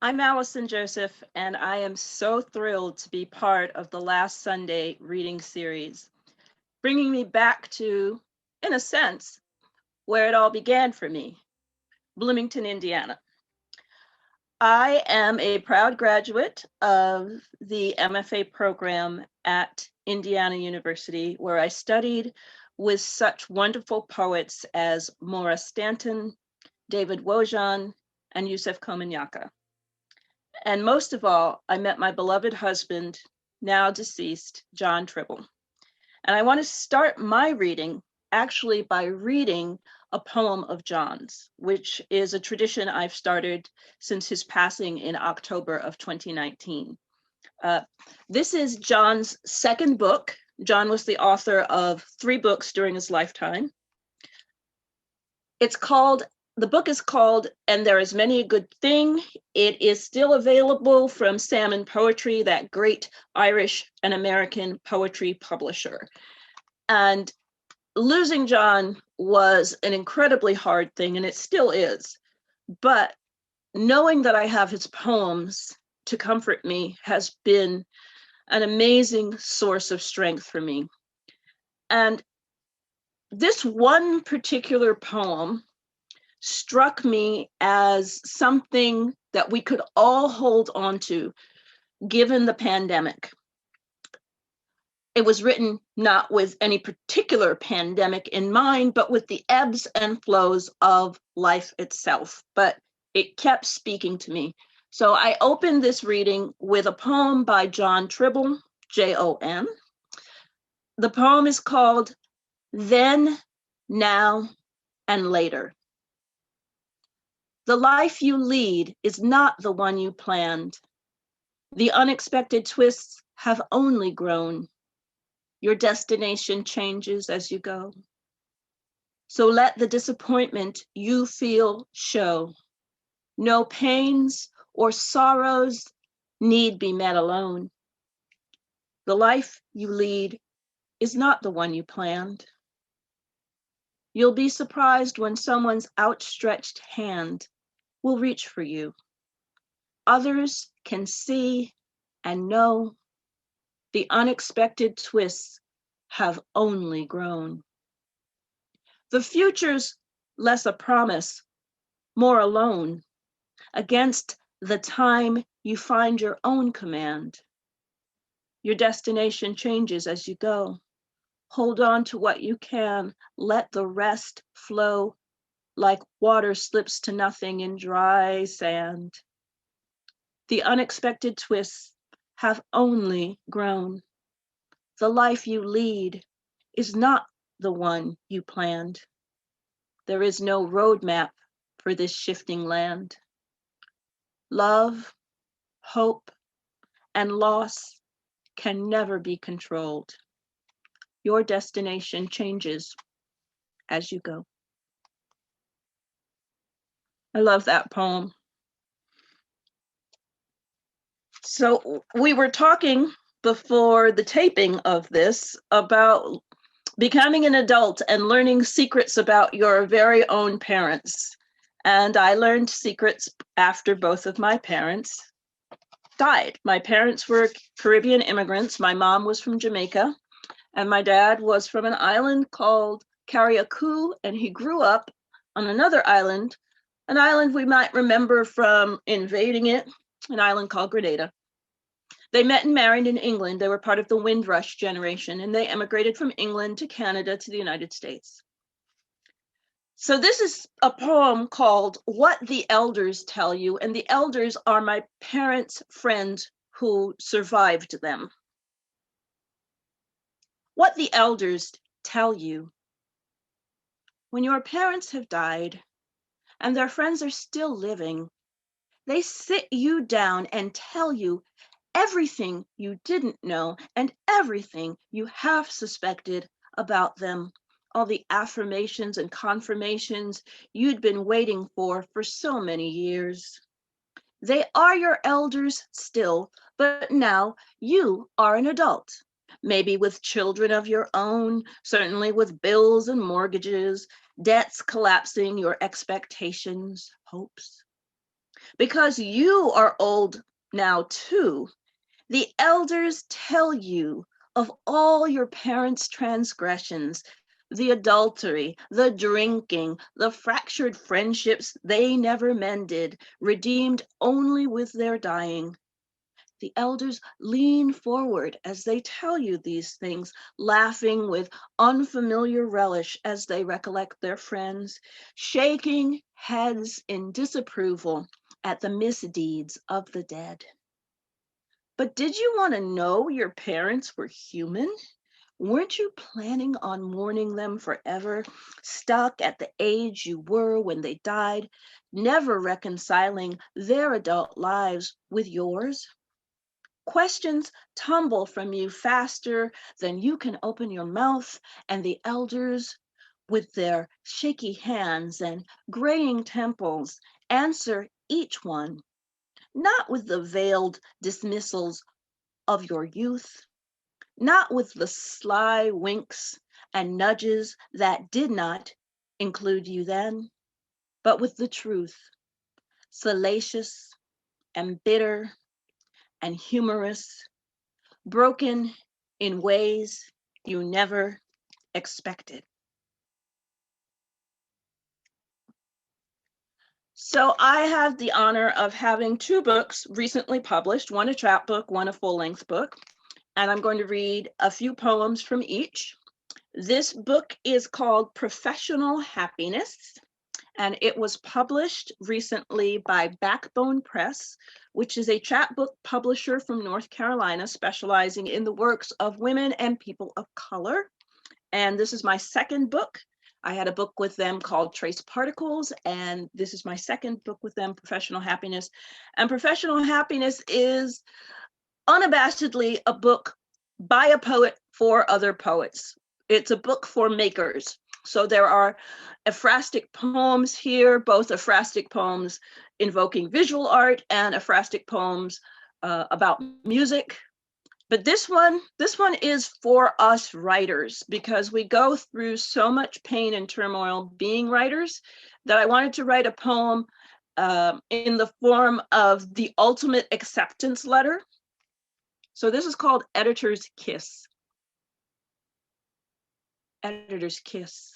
I'm Allison Joseph, and I am so thrilled to be part of the Last Sunday reading series, bringing me back to, in a sense, where it all began for me, Bloomington, Indiana. I am a proud graduate of the MFA program at Indiana University, where I studied with such wonderful poets as Maura Stanton, David Wojan, and Yusef Komunyakaa. And most of all, I met my beloved husband, now deceased, John Tribble. And I want to start my reading actually by reading a poem of John's, which is a tradition I've started since his passing in October of 2019. This is John's second book. John was the author of 3 books during his lifetime. The book is called And There Is Many a Good Thing. It is still available from Salmon Poetry, that great Irish and American poetry publisher. And losing John was an incredibly hard thing, and it still is. But knowing that I have his poems to comfort me has been an amazing source of strength for me. And this one particular poem struck me as something that we could all hold on to given the pandemic. It was written not with any particular pandemic in mind, but with the ebbs and flows of life itself. But it kept speaking to me. So I opened this reading with a poem by John Tribble, Jon. The poem is called Then, Now, and Later. The life you lead is not the one you planned. The unexpected twists have only grown. Your destination changes as you go. So let the disappointment you feel show. No pains or sorrows need be met alone. The life you lead is not the one you planned. You'll be surprised when someone's outstretched hand will reach for you. Others can see and know the unexpected twists have only grown. The future's less a promise, more alone, against the time you find your own command. Your destination changes as you go. Hold on to what you can, let the rest flow like water slips to nothing in dry sand. The unexpected twists have only grown. The life you lead is not the one you planned. There is no roadmap for this shifting land. Love, hope, and loss can never be controlled. Your destination changes as you go. I love that poem. So we were talking before the taping of this about becoming an adult and learning secrets about your very own parents. And I learned secrets after both of my parents died. My parents were Caribbean immigrants. My mom was from Jamaica, and my dad was from an island called Carriacou, and he grew up on another island, an island we might remember from invading it, an island called Grenada. They met and married in England. They were part of the Windrush generation, and they emigrated from England to Canada to the United States. So this is a poem called What the Elders Tell You, and the elders are my parents' friends who survived them. What the elders tell you. When your parents have died and their friends are still living, they sit you down and tell you everything you didn't know and everything you have suspected about them, all the affirmations and confirmations you'd been waiting for so many years. They are your elders still, but now you are an adult, maybe with children of your own, certainly with bills and mortgages, debts collapsing your expectations, hopes. Because you are old now too, the elders tell you of all your parents' transgressions, the adultery, the drinking, the fractured friendships they never mended, redeemed only with their dying. The elders lean forward as they tell you these things, laughing with unfamiliar relish as they recollect their friends, shaking heads in disapproval at the misdeeds of the dead. But did you want to know your parents were human? Weren't you planning on mourning them forever, stuck at the age you were when they died, never reconciling their adult lives with yours? Questions tumble from you faster than you can open your mouth, and the elders, with their shaky hands and graying temples, answer each one, not with the veiled dismissals of your youth, not with the sly winks and nudges that did not include you then, but with the truth, salacious and bitter and humorous, broken in ways you never expected. So I have the honor of having two books recently published, one a chapbook, one a full-length book, and I'm going to read a few poems from each. This book is called Professional Happiness, and it was published recently by Backbone Press, which is a chapbook publisher from North Carolina specializing in the works of women and people of color. And this is my second book. I had a book with them called Trace Particles, and this is my second book with them, Professional Happiness. And Professional Happiness is unabashedly a book by a poet for other poets. It's a book for makers. So there are ekphrastic poems here, both ekphrastic poems invoking visual art and ekphrastic poems about music. But this one is for us writers, because we go through so much pain and turmoil being writers that I wanted to write a poem in the form of the ultimate acceptance letter. So this is called Editor's Kiss. Editor's Kiss.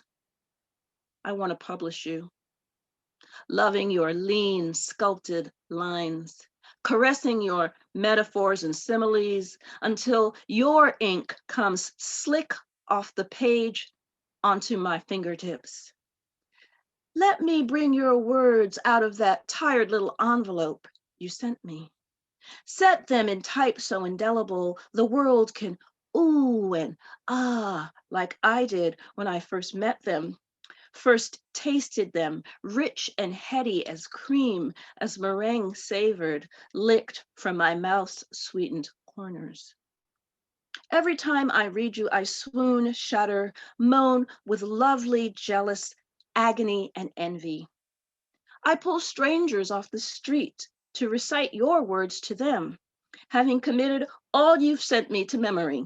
I want to publish you, loving your lean, sculpted lines, caressing your metaphors and similes until your ink comes slick off the page onto my fingertips. Let me bring your words out of that tired little envelope you sent me. Set them in type so indelible the world can ooh and ah like I did when I first met them, first tasted them, rich and heady as cream, as meringue savored, licked from my mouth's sweetened corners. Every time I read you, I swoon, shudder, moan with lovely, jealous agony and envy. I pull strangers off the street to recite your words to them, having committed all you've sent me to memory.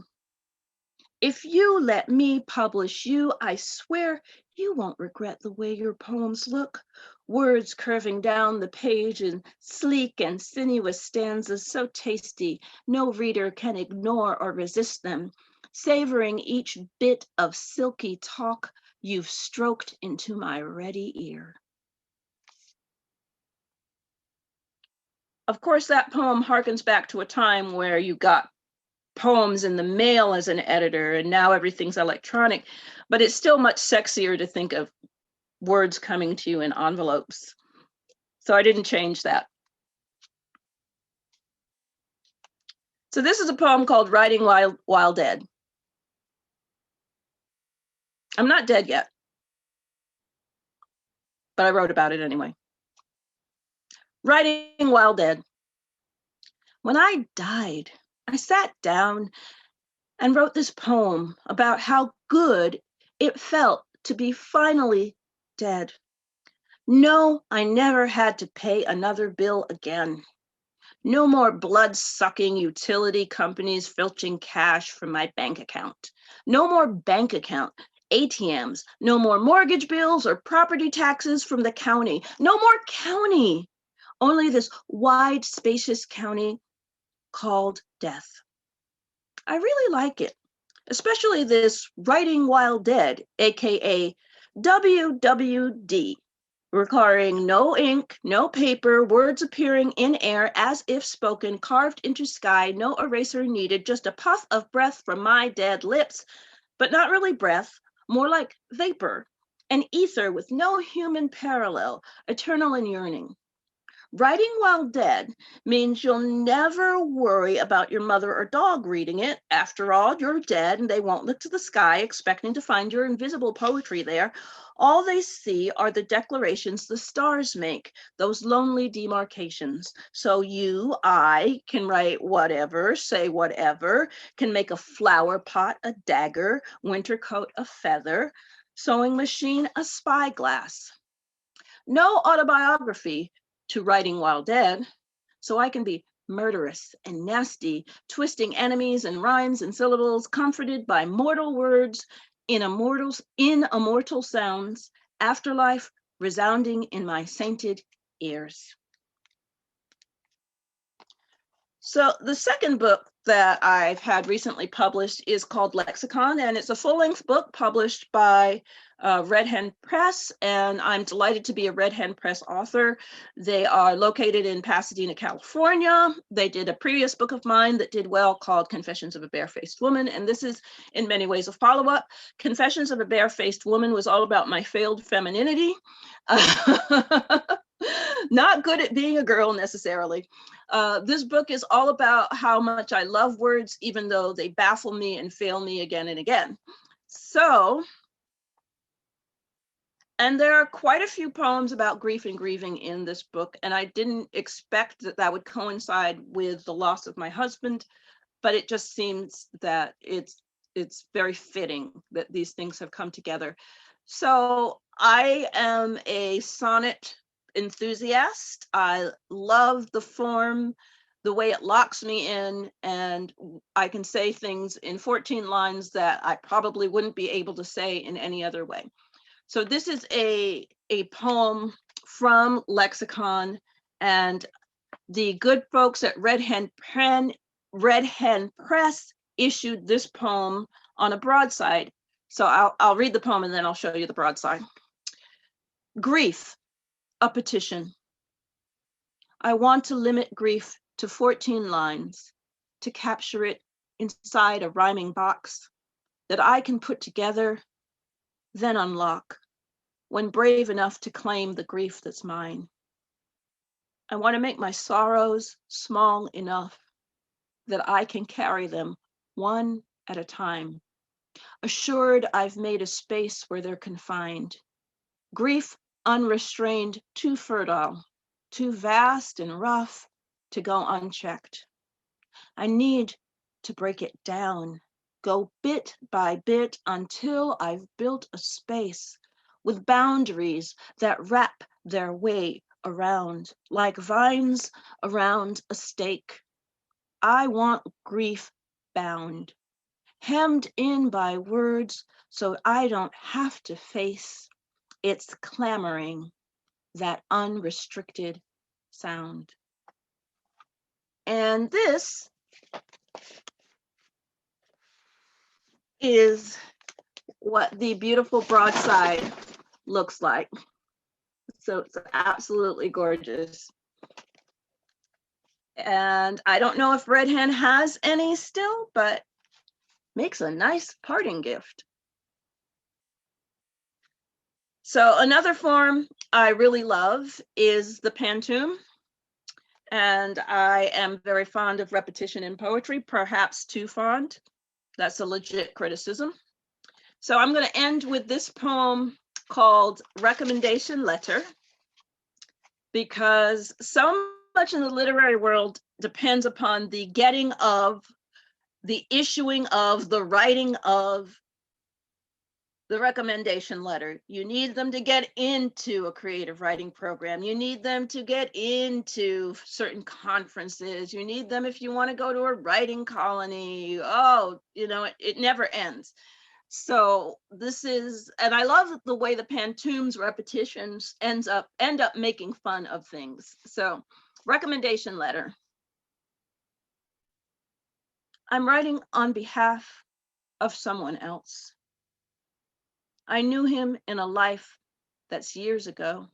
If you let me publish you, I swear you won't regret the way your poems look. Words curving down the page in sleek and sinuous stanzas so tasty, no reader can ignore or resist them, savoring each bit of silky talk you've stroked into my ready ear. Of course, that poem harkens back to a time where you got poems in the mail as an editor, and now everything's electronic, but it's still much sexier to think of words coming to you in envelopes. So I didn't change that. So this is a poem called Writing While Dead. I'm not dead yet, but I wrote about it anyway. Writing while dead. When I died, I sat down and wrote this poem about how good it felt to be finally dead. No, I never had to pay another bill again. No more blood-sucking utility companies filching cash from my bank account. No more bank account, ATMs. No more mortgage bills or property taxes from the county. No more county. only this wide, spacious county called death. I really like it, especially this writing while dead, aka WWD, requiring no ink, no paper, words appearing in air as if spoken, carved into sky, no eraser needed, just a puff of breath from my dead lips, but not really breath, more like vapor, an ether with no human parallel, eternal and yearning. Writing while dead means you'll never worry about your mother or dog reading it. After all, you're dead and they won't look to the sky expecting to find your invisible poetry there. All they see are the declarations the stars make, those lonely demarcations. So you, I, can write whatever, say whatever, can make a flower pot a dagger, winter coat a feather, sewing machine a spyglass. No autobiography to writing while dead, so I can be murderous and nasty, twisting enemies and rhymes and syllables, comforted by mortal words in immortal sounds, afterlife resounding in my sainted ears. So the second book that I've had recently published is called Lexicon, and it's a full-length book published by Red Hen Press, and I'm delighted to be a Red Hen Press author. They are located in Pasadena, California. They did a previous book of mine that did well called Confessions of a Barefaced Woman, and this is in many ways a follow-up. Confessions of a Barefaced Woman was all about my failed femininity. Not good at being a girl necessarily. This book is all about how much I love words, even though they baffle me and fail me again and again. So, and there are quite a few poems about grief and grieving in this book, and I didn't expect that that would coincide with the loss of my husband, but it just seems that it's very fitting that these things have come together. So I am a sonnet enthusiast. I love the form, the way it locks me in, and I can say things in 14 lines that I probably wouldn't be able to say in any other way. So this is a poem from Lexicon, and the good folks at Red Hen Press issued this poem on a broadside. So I'll read the poem and then I'll show you the broadside. Grief, a petition. I want to limit grief to 14 lines, to capture it inside a rhyming box that I can put together, then unlock, when brave enough to claim the grief that's mine. I want to make my sorrows small enough that I can carry them one at a time, assured I've made a space where they're confined. Grief unrestrained, too fertile, too vast and rough to go unchecked. I need to break it down, go bit by bit until I've built a space with boundaries that wrap their way around, like vines around a stake. I want grief bound, hemmed in by words so I don't have to face its clamoring, that unrestricted sound. And this is what the beautiful broadside looks like. So it's absolutely gorgeous. And I don't know if Red Hen has any still, but makes a nice parting gift. So another form I really love is the pantoum. And I am very fond of repetition in poetry, perhaps too fond. That's a legit criticism. So I'm going to end with this poem called Recommendation Letter, because so much in the literary world depends upon the getting of, the issuing of, the writing of the recommendation letter. You need them to get into a creative writing program. You need them to get into certain conferences. You need them if you want to go to a writing colony. Oh, you know, it never ends. So this is, and I love the way the Pantoum's repetitions end up making fun of things. So, recommendation letter. I'm writing on behalf of someone else. I knew him in a life that's years ago.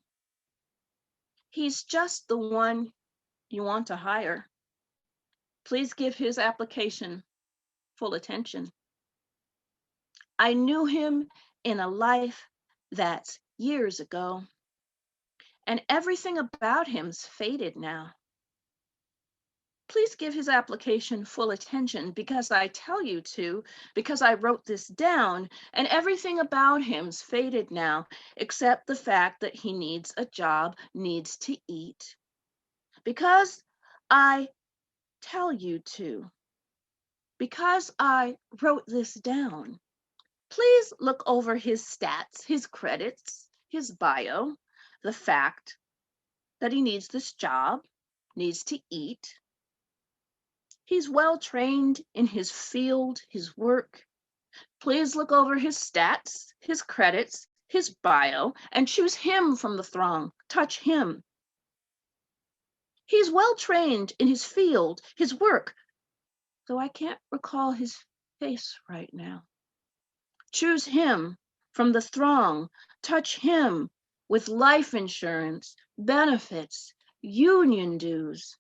He's just the one you want to hire. Please give his application full attention. I knew him in a life that's years ago, and everything about him's faded now. Please give his application full attention because I tell you to, because I wrote this down, and everything about him's faded now, except the fact that he needs a job, needs to eat. Because I tell you to, because I wrote this down. Please look over his stats, his credits, his bio, the fact that he needs this job, needs to eat. He's well trained in his field, his work. Please look over his stats, his credits, his bio, and choose him from the throng. Touch him. He's well trained in his field, his work, though I can't recall his face right now. Choose him from the throng. Touch him with life insurance, benefits, union dues.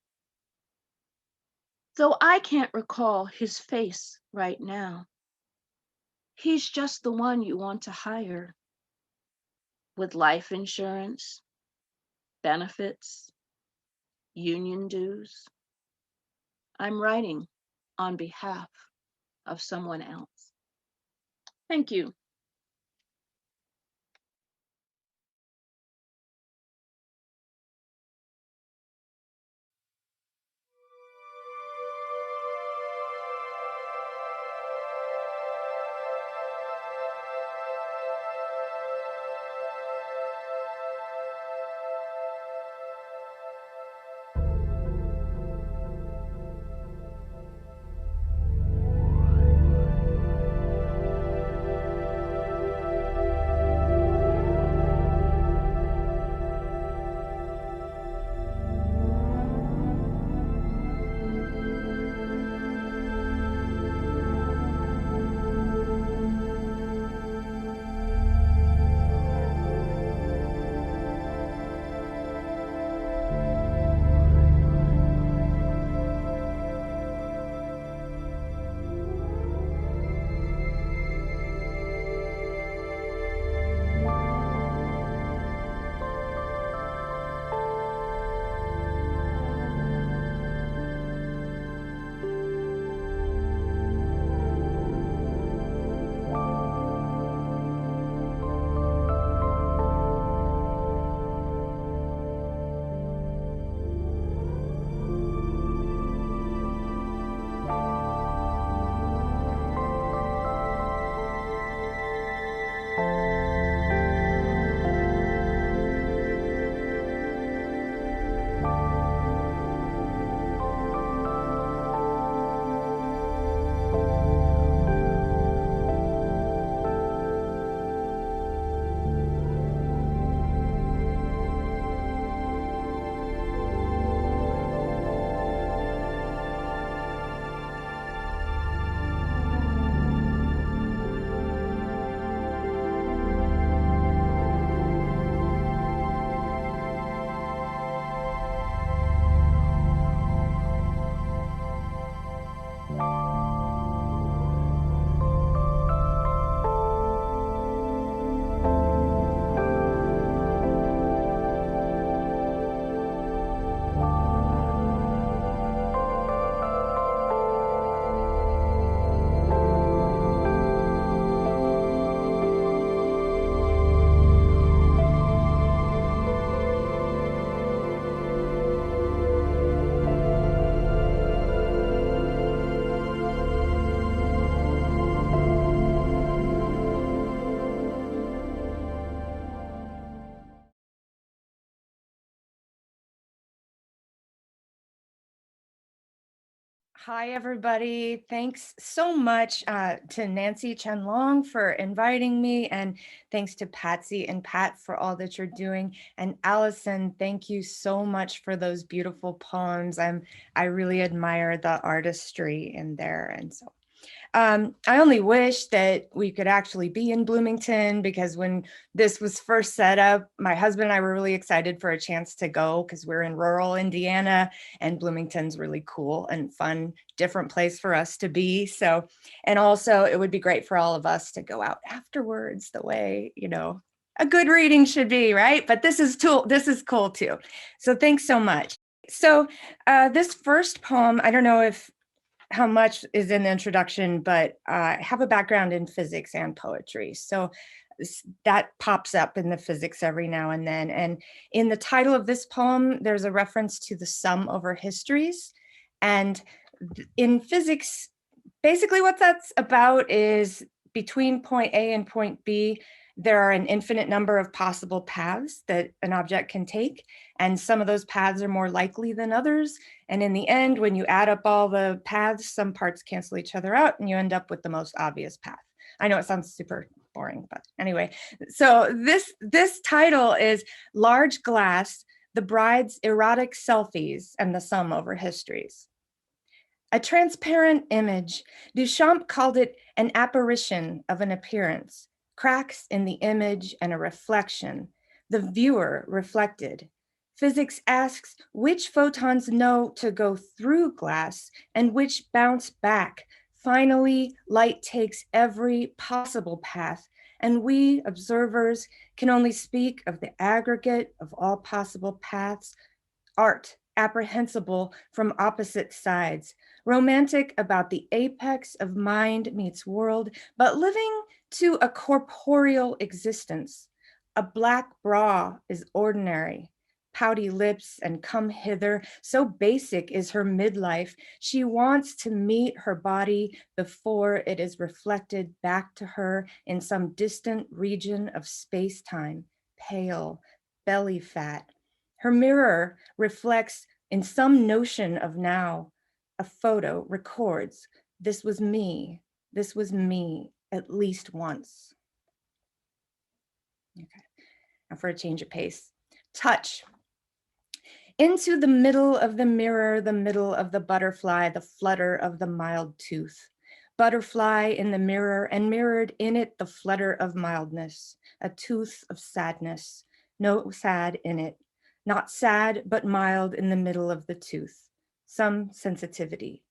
Though I can't recall his face right now, he's just the one you want to hire with life insurance, benefits, union dues. I'm writing on behalf of someone else. Thank you. Hi, everybody. Thanks so much to Nancy Chen Long for inviting me, and thanks to Patsy and Pat for all that you're doing. And Allison, thank you so much for those beautiful poems. I really admire the artistry in there, and so I only wish that we could actually be in Bloomington, because when this was first set up, my husband and I were really excited for a chance to go because we're in rural Indiana and Bloomington's really cool and fun, different place for us to be. So, and also it would be great for all of us to go out afterwards the way, a good reading should be, right? But this is cool too. So thanks so much. So this first poem, I don't know if how much is in the introduction, but I have a background in physics and poetry. So that pops up in the physics every now and then. And in the title of this poem, there's a reference to the sum over histories. And in physics, basically what that's about is between point A and point B, there are an infinite number of possible paths that an object can take. And some of those paths are more likely than others. And in the end, when you add up all the paths, some parts cancel each other out and you end up with the most obvious path. I know it sounds super boring, but anyway. So this title is Large Glass, the Bride's Erotic Selfies and the Sum Over Histories. A transparent image, Duchamp called it an apparition of an appearance, cracks in the image and a reflection, the viewer reflected. Physics asks which photons know to go through glass and which bounce back. Finally, light takes every possible path, and we, observers, can only speak of the aggregate of all possible paths. Art, apprehensible from opposite sides, romantic about the apex of mind meets world, but living to a corporeal existence. A black bra is ordinary, pouty lips and come hither, so basic is her midlife. She wants to meet her body before it is reflected back to her in some distant region of space-time, pale, belly fat. Her mirror reflects in some notion of now. A photo records, this was me at least once. Okay, now for a change of pace. Touch. Into the middle of the mirror, the middle of the butterfly, the flutter of the mild tooth. Butterfly in the mirror, and mirrored in it the flutter of mildness, a tooth of sadness, no sad in it. Not sad, but mild in the middle of the tooth, some sensitivity,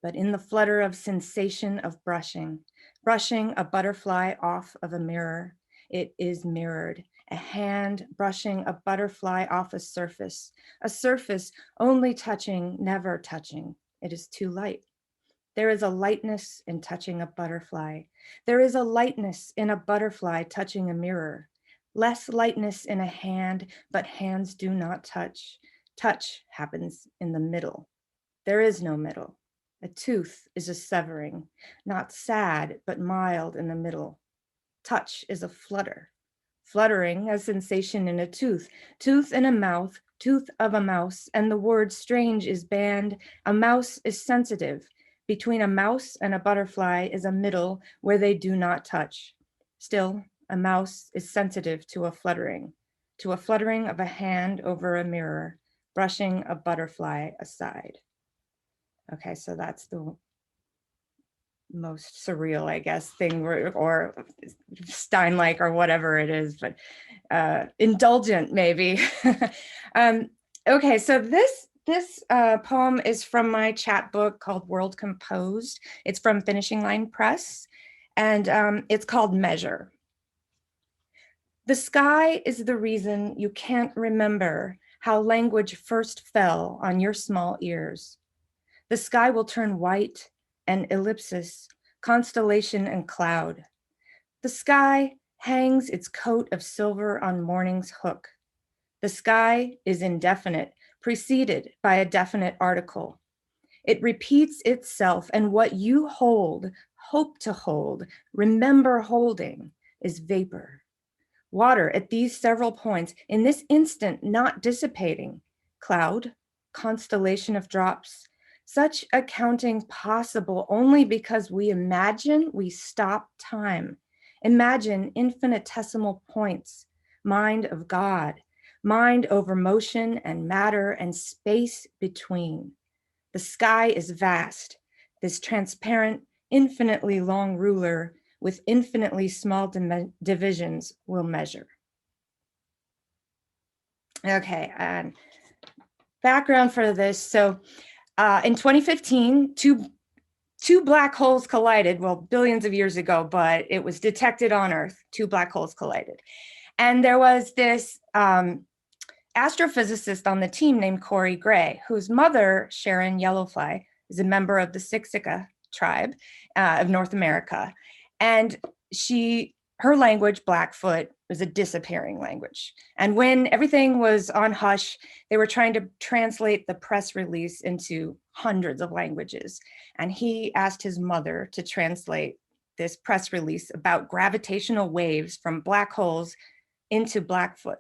but in the flutter of sensation of brushing a butterfly off of a mirror. It is mirrored, a hand brushing a butterfly off a surface only touching, never touching. It is too light. There is a lightness in touching a butterfly. There is a lightness in a butterfly touching a mirror. Less lightness in a hand, but hands do not touch. Touch happens in the middle. There is no middle. A tooth is a severing, not sad, but mild in the middle. Touch is a flutter. Fluttering, a sensation in a tooth in a mouth, tooth of a mouse, and the word strange is banned. A mouse is sensitive. Between a mouse and a butterfly is a middle where they do not touch. Still, a mouse is sensitive to a fluttering of a hand over a mirror, brushing a butterfly aside. Okay, so that's the most surreal, I guess, thing, or Stein-like or whatever it is, but indulgent maybe. Okay, so this poem is from my chapbook called World Composed. It's from Finishing Line Press, and it's called Measure. The sky is the reason you can't remember how language first fell on your small ears. The sky will turn white and ellipsis, constellation and cloud. The sky hangs its coat of silver on morning's hook. The sky is indefinite, preceded by a definite article. It repeats itself, and what you hold, hope to hold, remember holding, is vapor. Water at these several points, in this instant not dissipating. Cloud, constellation of drops, Such accounting possible only because we imagine we stop time. Imagine infinitesimal points, mind of God, mind over motion and matter and space between. The sky is vast, this transparent, infinitely long ruler with infinitely small divisions will measure. Okay, and background for this. So in 2015, two black holes collided, well, billions of years ago, but it was detected on Earth, two black holes collided. And there was this astrophysicist on the team named Corey Gray, whose mother, Sharon Yellowfly, is a member of the Siksika tribe of North America. And her language, Blackfoot, was a disappearing language. And when everything was on hush, they were trying to translate the press release into hundreds of languages. And he asked his mother to translate this press release about gravitational waves from black holes into Blackfoot,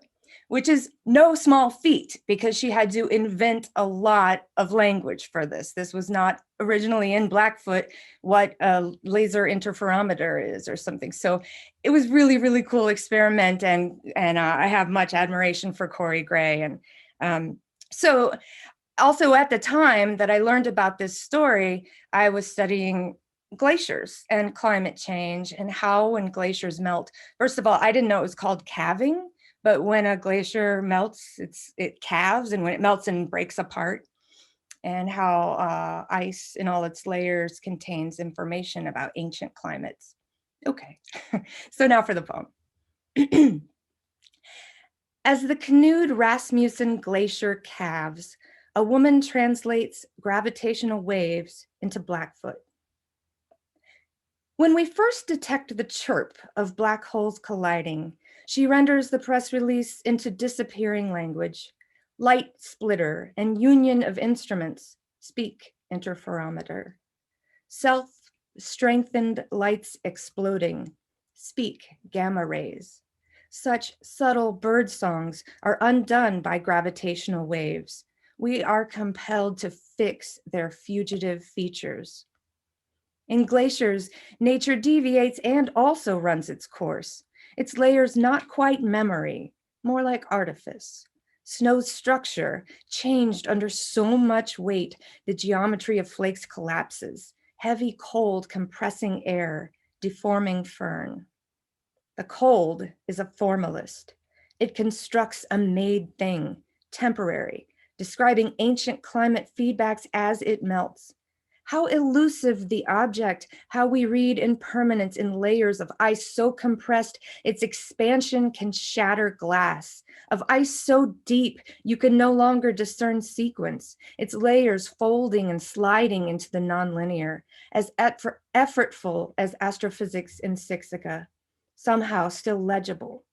which is no small feat because she had to invent a lot of language for this. This was not originally in Blackfoot what a laser interferometer is or something. So it was really, really cool experiment. And I have much admiration for Corey Gray. And so also at the time that I learned about this story, I was studying glaciers and climate change and how when glaciers melt. First of all, I didn't know it was called calving, but when a glacier melts, it calves, and when it melts and breaks apart, and how ice in all its layers contains information about ancient climates. Okay, so now for the poem. As the canoed Rasmussen Glacier calves, a woman translates gravitational waves into Blackfoot. When we first detect the chirp of black holes colliding, she renders the press release into disappearing language. Light splitter and union of instruments, speak interferometer. Self-strengthened lights exploding, speak gamma rays. Such subtle bird songs are undone by gravitational waves. We are compelled to fix their fugitive features. In glaciers, nature deviates and also runs its course. Its layers not quite memory, more like artifice. Snow's structure, changed under so much weight, the geometry of flakes collapses. Heavy cold compressing air, deforming fern. The cold is a formalist. It constructs a made thing, temporary, describing ancient climate feedbacks as it melts. How elusive the object, how we read impermanence in layers of ice so compressed its expansion can shatter glass, of ice so deep you can no longer discern sequence, its layers folding and sliding into the nonlinear, as effortful as astrophysics in Siksika, somehow still legible.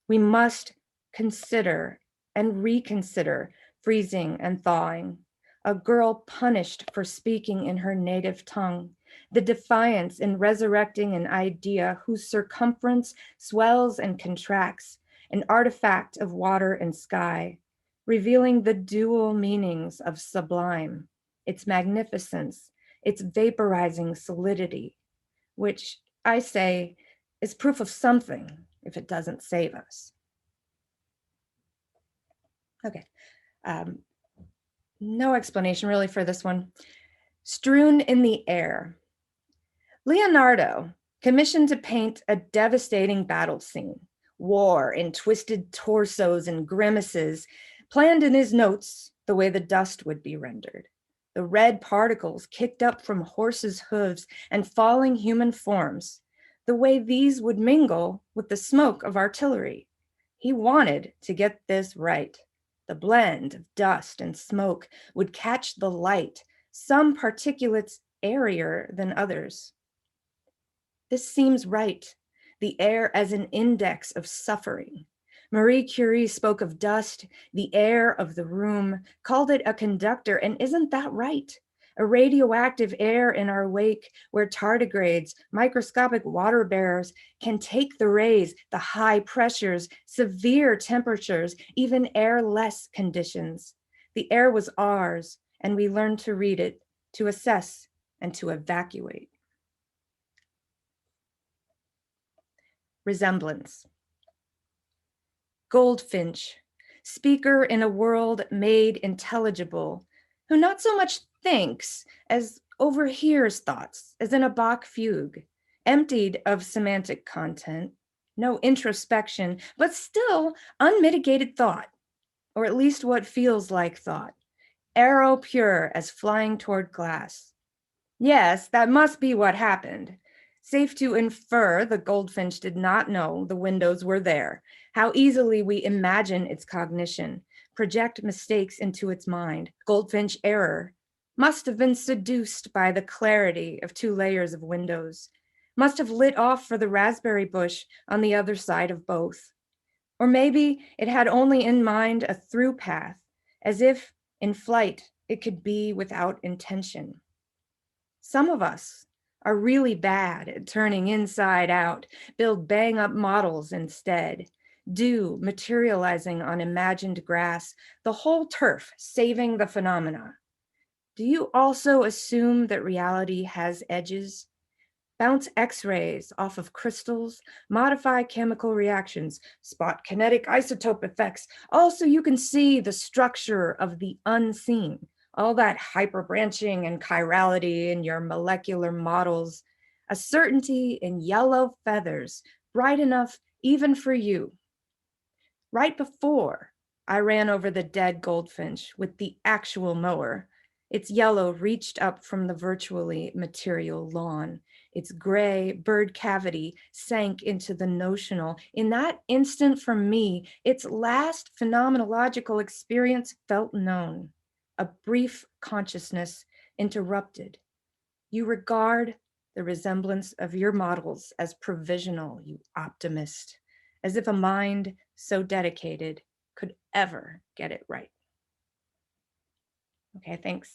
We must consider and reconsider freezing and thawing. A girl punished for speaking in her native tongue, the defiance in resurrecting an idea whose circumference swells and contracts, an artifact of water and sky, revealing the dual meanings of sublime, its magnificence, its vaporizing solidity, which I say is proof of something if it doesn't save us. Okay. No explanation really for this one. Strewn in the air. Leonardo, commissioned to paint a devastating battle scene, war in twisted torsos and grimaces, planned in his notes the way the dust would be rendered. The red particles kicked up from horses' hooves and falling human forms, the way these would mingle with the smoke of artillery. He wanted to get this right. The blend of dust and smoke would catch the light, some particulates airier than others. This seems right, the air as an index of suffering. Marie Curie spoke of dust, the air of the room, called it a conductor, and isn't that right? A radioactive air in our wake where tardigrades, microscopic water bearers, can take the rays, the high pressures, severe temperatures, even airless conditions. The air was ours, and we learned to read it, to assess, and to evacuate. Resemblance. Goldfinch, speaker in a world made intelligible, who not so much thinks as overhears thoughts, as in a Bach fugue, emptied of semantic content, no introspection, but still unmitigated thought, or at least what feels like thought, arrow pure as flying toward glass. Yes, that must be what happened. Safe to infer the goldfinch did not know the windows were there, how easily we imagine its cognition, project mistakes into its mind. Goldfinch error must have been seduced by the clarity of 2 layers of windows, must have lit off for the raspberry bush on the other side of both. Or maybe it had only in mind a through path, as if in flight it could be without intention. Some of us are really bad at turning inside out, build bang up models instead, do materializing on imagined grass, the whole turf saving the phenomena. Do you also assume that reality has edges? Bounce X-rays off of crystals, modify chemical reactions, spot kinetic isotope effects. Also, you can see the structure of the unseen, all that hyperbranching and chirality in your molecular models, a certainty in yellow feathers, bright enough even for you. Right before I ran over the dead goldfinch with the actual mower, its yellow reached up from the virtually material lawn. Its gray bird cavity sank into the notional. In that instant for me, its last phenomenological experience felt known. A brief consciousness interrupted. You regard the resemblance of your models as provisional, you optimist, as if a mind so dedicated could ever get it right. Okay, thanks.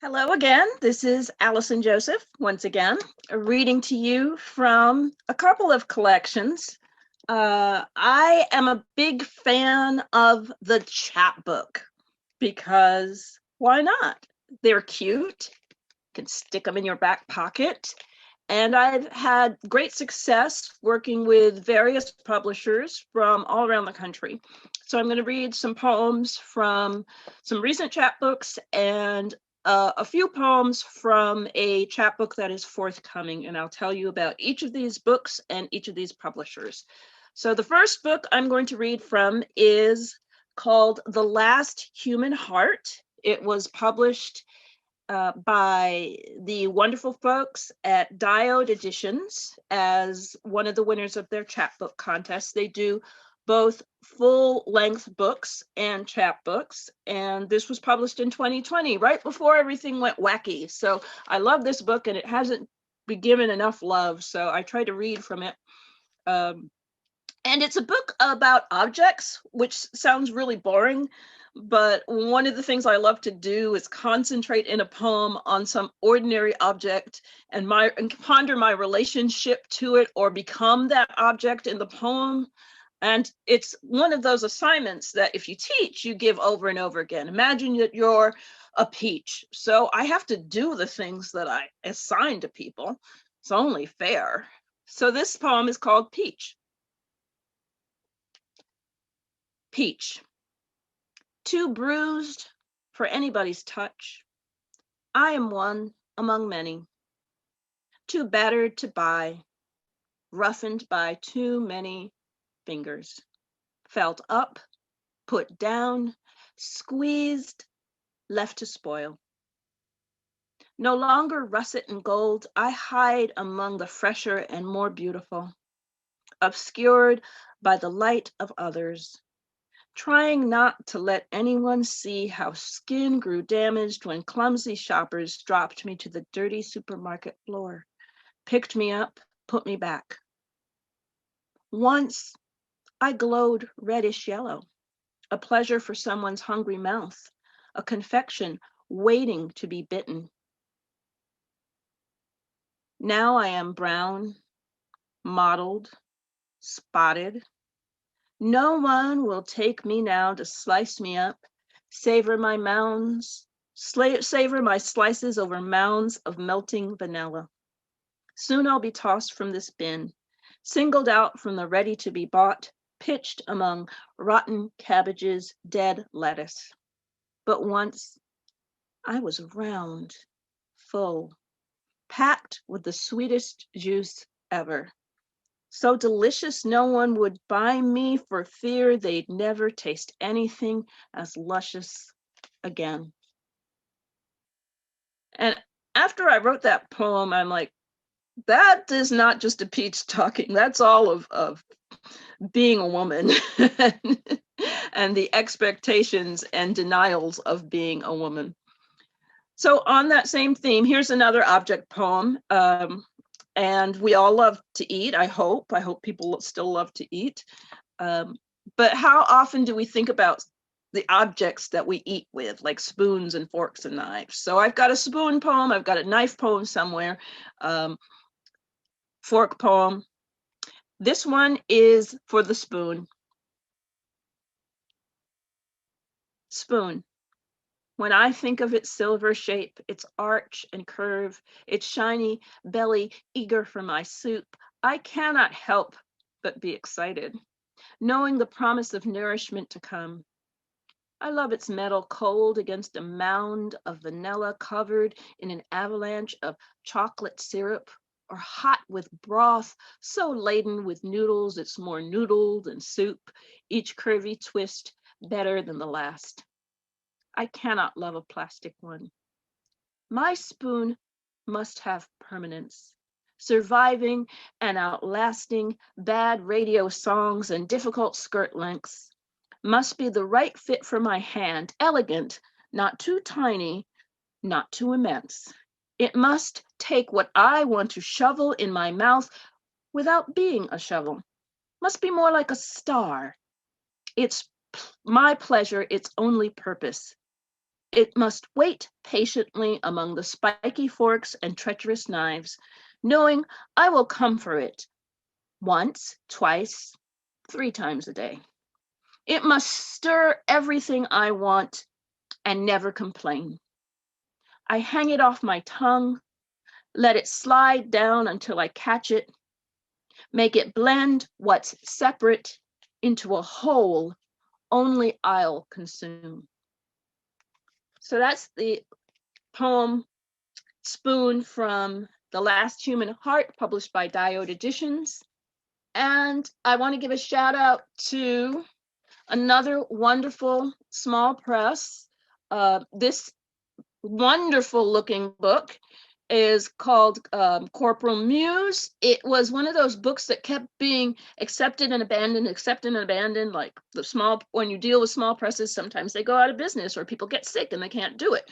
Hello again. This is Allison Joseph, once again, reading to you from a couple of collections. I am a big fan of the chapbook. because why not? They're cute. You can stick them in your back pocket. And I've had great success working with various publishers from all around the country. So I'm going to read some poems from some recent chapbooks and a few poems from a chapbook that is forthcoming. And I'll tell you about each of these books and each of these publishers. So the first book I'm going to read from is called The Last Human Heart. It was published by the wonderful folks at Diode Editions as one of the winners of their chapbook contest. They do both full-length books and chapbooks, and this was published in 2020, right before everything went wacky. So I love this book, and it hasn't been given enough love, so I try to read from it. And it's a book about objects, which sounds really boring, but one of the things I love to do is concentrate in a poem on some ordinary object and ponder my relationship to it or become that object in the poem. And it's one of those assignments that if you teach, you give over and over again. Imagine that you're a peach. So I have to do the things that I assign to people. It's only fair. So this poem is called Peach. Peach. Too bruised for anybody's touch. I am one among many. Too battered to buy, roughened by too many fingers. Felt up, put down, squeezed, left to spoil. No longer russet and gold, I hide among the fresher and more beautiful, obscured by the light of others. Trying not to let anyone see how skin grew damaged when clumsy shoppers dropped me to the dirty supermarket floor, picked me up, put me back. Once I glowed reddish yellow, a pleasure for someone's hungry mouth, a confection waiting to be bitten. Now I am brown, mottled, spotted. No one will take me now to slice me up, savor my mounds, savor my slices over mounds of melting vanilla. Soon I'll be tossed from this bin, singled out from the ready to be bought, pitched among rotten cabbages, dead lettuce. But once I was round, full, packed with the sweetest juice ever. So delicious no one would buy me for fear they'd never taste anything as luscious again. And after I wrote that poem, I'm like, that is not just a peach talking. That's all of being a woman and the expectations and denials of being a woman. So on that same theme, here's another object poem. And we all love to eat, I hope. I hope people still love to eat. But how often do we think about the objects that we eat with, like spoons and forks and knives? So I've got a spoon poem, I've got a knife poem somewhere, fork poem. This one is for the spoon. Spoon. When I think of its silver shape, its arch and curve, its shiny belly eager for my soup, I cannot help but be excited, knowing the promise of nourishment to come. I love its metal cold against a mound of vanilla covered in an avalanche of chocolate syrup, or hot with broth so laden with noodles it's more noodle than soup, each curvy twist better than the last. I cannot love a plastic one. My spoon must have permanence, surviving and outlasting bad radio songs and difficult skirt lengths. Must be the right fit for my hand, elegant, not too tiny, not too immense. It must take what I want to shovel in my mouth without being a shovel. Must be more like a star. It's my pleasure, its only purpose. It must wait patiently among the spiky forks and treacherous knives, knowing I will come for it once, twice, 3 times a day. It must stir everything I want and never complain. I hang it off my tongue, let it slide down until I catch it, make it blend what's separate into a whole only I'll consume. So that's the poem Spoon from The Last Human Heart, published by Diode Editions. And I want to give a shout out to another wonderful small press. This wonderful looking book is called Corporal Muse. It was one of those books that kept being accepted and abandoned, like when you deal with small presses, sometimes they go out of business or people get sick and they can't do it.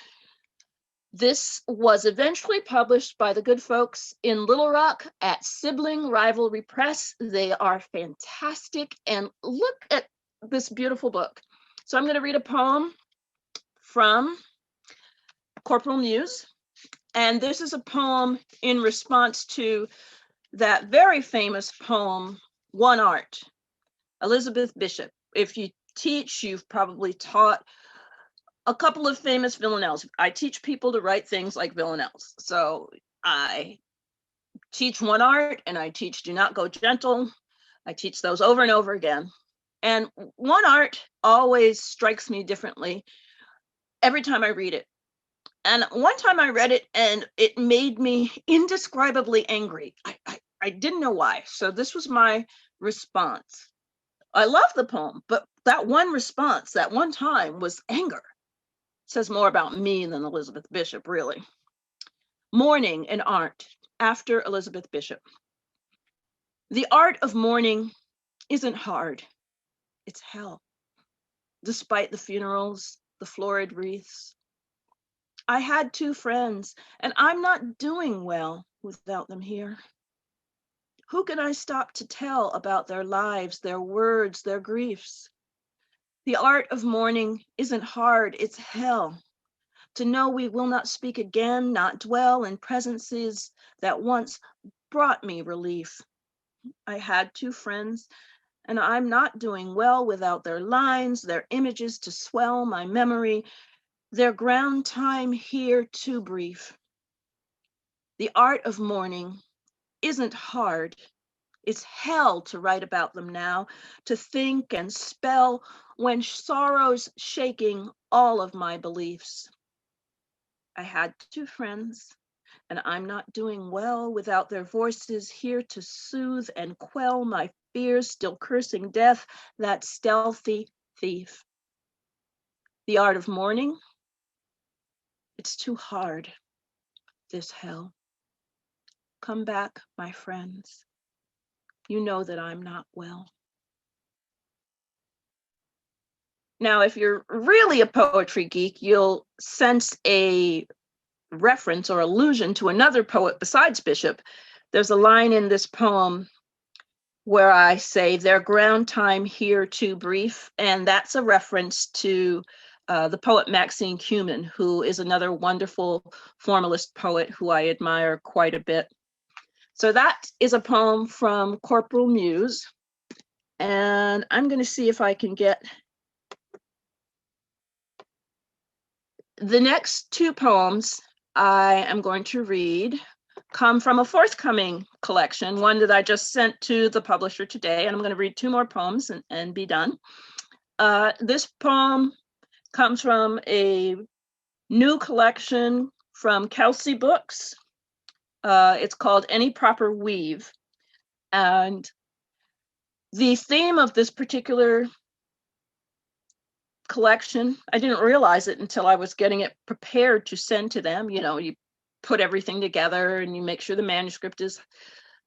This was eventually published by the good folks in Little Rock at Sibling Rivalry Press. They are fantastic, and look at this beautiful book. So I'm going to read a poem from Corporal Muse, and this is a poem in response to that very famous poem, One Art, Elizabeth Bishop. If you teach, you've probably taught a couple of famous villanelles. I teach people to write things like villanelles. So I teach One Art and I teach Do Not Go Gentle. I teach those over and over again. And One Art always strikes me differently every time I read it. And one time I read it and it made me indescribably angry. I didn't know why. So this was my response. I love the poem, but that one response, that one time, was anger. Says more about me than Elizabeth Bishop, really. Mourning and Art, after Elizabeth Bishop. The art of mourning isn't hard, it's hell. Despite the funerals, the florid wreaths. I had 2 friends, and I'm not doing well without them here. Who can I stop to tell about their lives, their words, their griefs? The art of mourning isn't hard, it's hell. To know we will not speak again, not dwell in presences that once brought me relief. I had 2 friends, and I'm not doing well without their lines, their images to swell my memory, their ground time here too brief. The art of mourning isn't hard. It's hell to write about them now, to think and spell when sorrow's shaking all of my beliefs. I had 2 friends, and I'm not doing well without their voices here to soothe and quell my fears, still cursing death, that stealthy thief. The art of mourning, it's too hard, this hell. Come back, my friends. You know that I'm not well. Now, if you're really a poetry geek, you'll sense a reference or allusion to another poet besides Bishop. There's a line in this poem where I say, their ground time here too brief, and that's a reference to the poet Maxine Cumin, who is another wonderful formalist poet who I admire quite a bit. So that is a poem from Corporal Muse, and I'm going to see if I can get the next 2 poems I am going to read come from a forthcoming collection, one that I just sent to the publisher today, and I'm going to read 2 more poems and be done. This poem comes from a new collection from Kelsey Books. It's called Any Proper Weave. And the theme of this particular collection, I didn't realize it until I was getting it prepared to send to them. You know, you put everything together and you make sure the manuscript is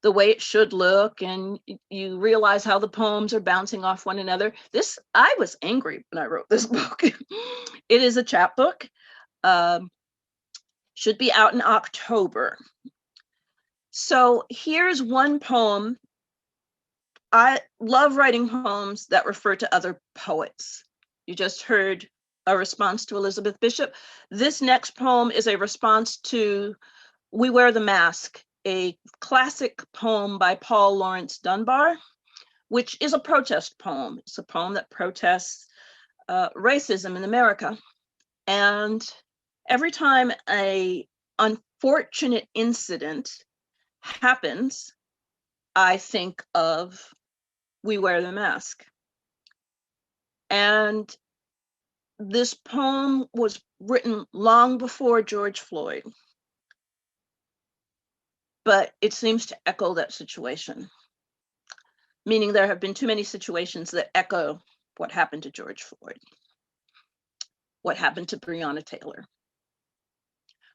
the way it should look, and you realize how the poems are bouncing off one another. I was angry when I wrote this book. It is a chapbook. Should be out in October. So here's one poem. I love writing poems that refer to other poets. You just heard a response to Elizabeth Bishop. This next poem is a response to We Wear the Mask, a classic poem by Paul Laurence Dunbar, which is a protest poem. It's a poem that protests racism in America. And every time a unfortunate incident happens, I think of We Wear the Mask. And this poem was written long before George Floyd, but it seems to echo that situation, meaning there have been too many situations that echo what happened to George Floyd, what happened to Breonna Taylor,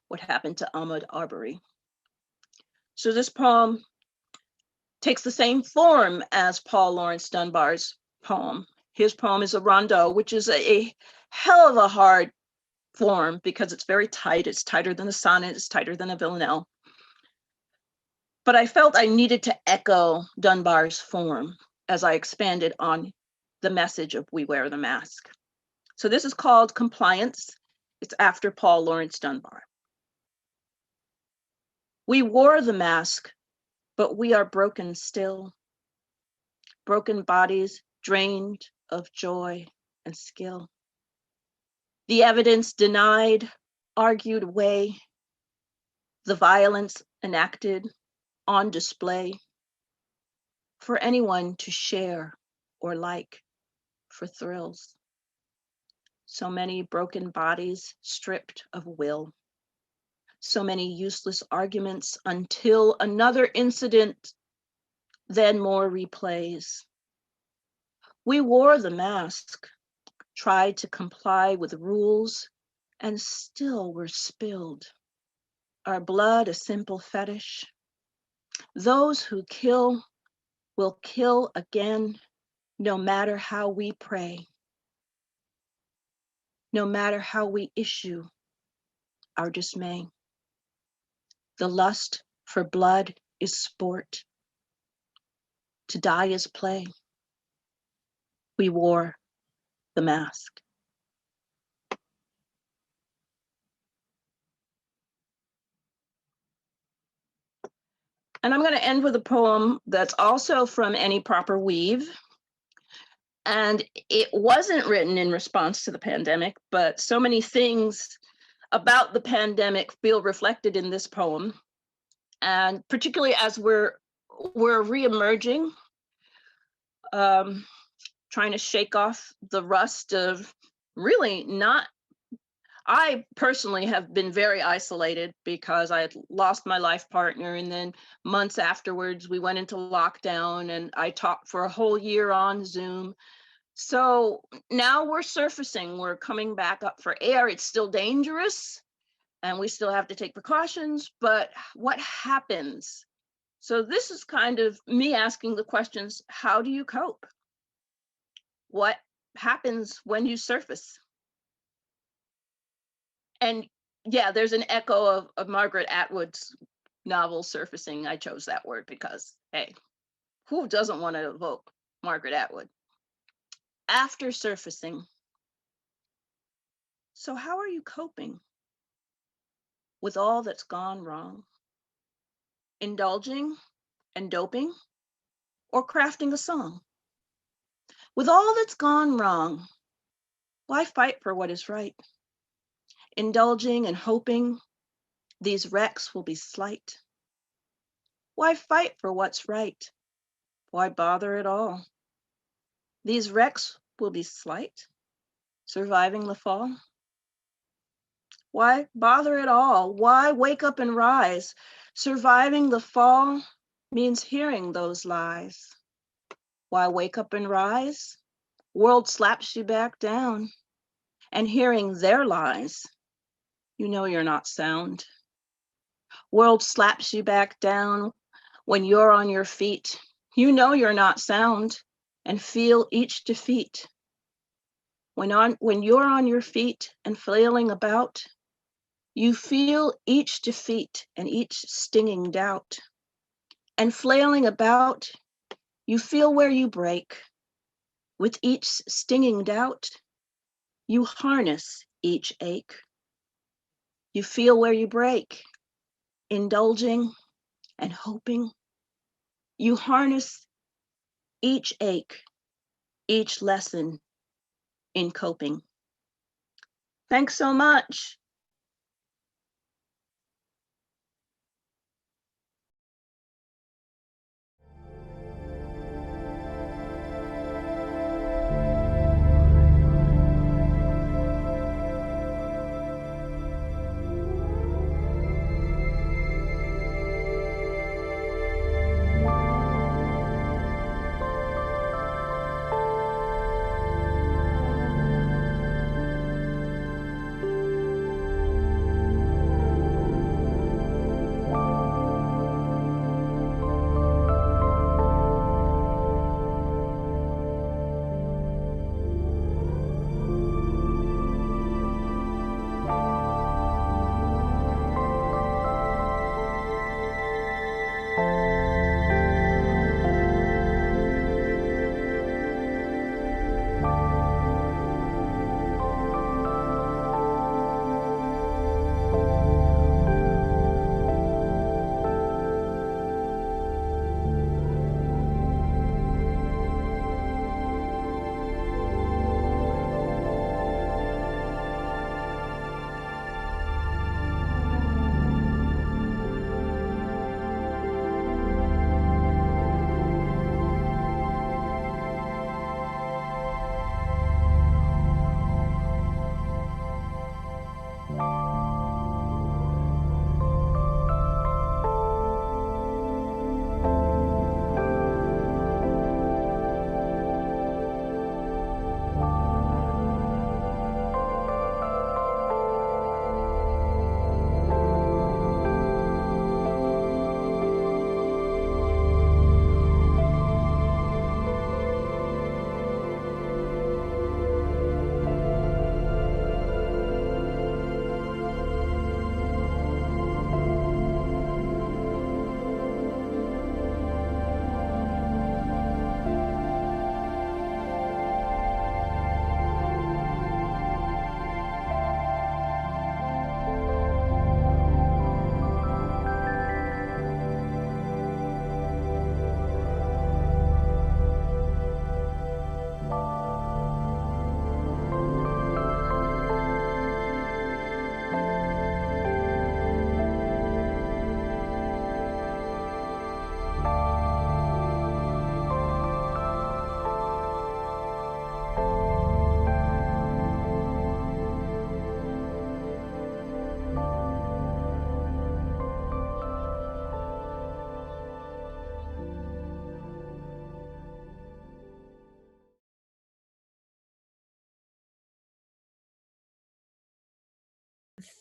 what happened to Ahmaud Arbery. So this poem takes the same form as Paul Laurence Dunbar's poem. His poem is a rondeau, which is a hell of a hard form because it's very tight. It's tighter than a sonnet, it's tighter than a villanelle. But I felt I needed to echo Dunbar's form as I expanded on the message of We Wear the Mask. So this is called Compliance. It's after Paul Laurence Dunbar. We wore the mask, but we are broken still. Broken bodies drained of joy and skill. The evidence denied, argued away. The violence enacted on display for anyone to share or like for thrills. So many broken bodies stripped of will. So many useless arguments until another incident, then more replays. We wore the mask, tried to comply with rules, and still were spilled. Our blood a simple fetish. Those who kill will kill again, no matter how we pray, no matter how we issue our dismay. The lust for blood is sport. To die is play. We wore the mask. And I'm going to end with a poem that's also from Any Proper Weave. And it wasn't written in response to the pandemic, but so many things about the pandemic feel reflected in this poem. And particularly as we're reemerging, trying to shake off the rust of really not. I personally have been very isolated because I had lost my life partner, and then months afterwards we went into lockdown and I taught for a whole year on Zoom. So now we're surfacing, we're coming back up for air. It's still dangerous and we still have to take precautions, but what happens? So this is kind of me asking the questions, how do you cope? What happens when you surface? And yeah, there's an echo of Margaret Atwood's novel Surfacing. I chose that word because, hey, who doesn't want to evoke Margaret Atwood? After surfacing. So how are you coping with all that's gone wrong? Indulging and doping, or crafting a song? With all that's gone wrong, why fight for what is right? Indulging and hoping these wrecks will be slight. Why fight for what's right? Why bother at all? These wrecks will be slight, surviving the fall. Why bother at all? Why wake up and rise? Surviving the fall means hearing those lies. Why wake up and rise? World slaps you back down, and hearing their lies, you know you're not sound. World slaps you back down when you're on your feet. You know you're not sound, and feel each defeat. When you're on your feet and flailing about, you feel each defeat and each stinging doubt. And flailing about, you feel where you break. With each stinging doubt, you harness each ache. You feel where you break, indulging and hoping. You harness each ache, each lesson in coping. Thanks so much.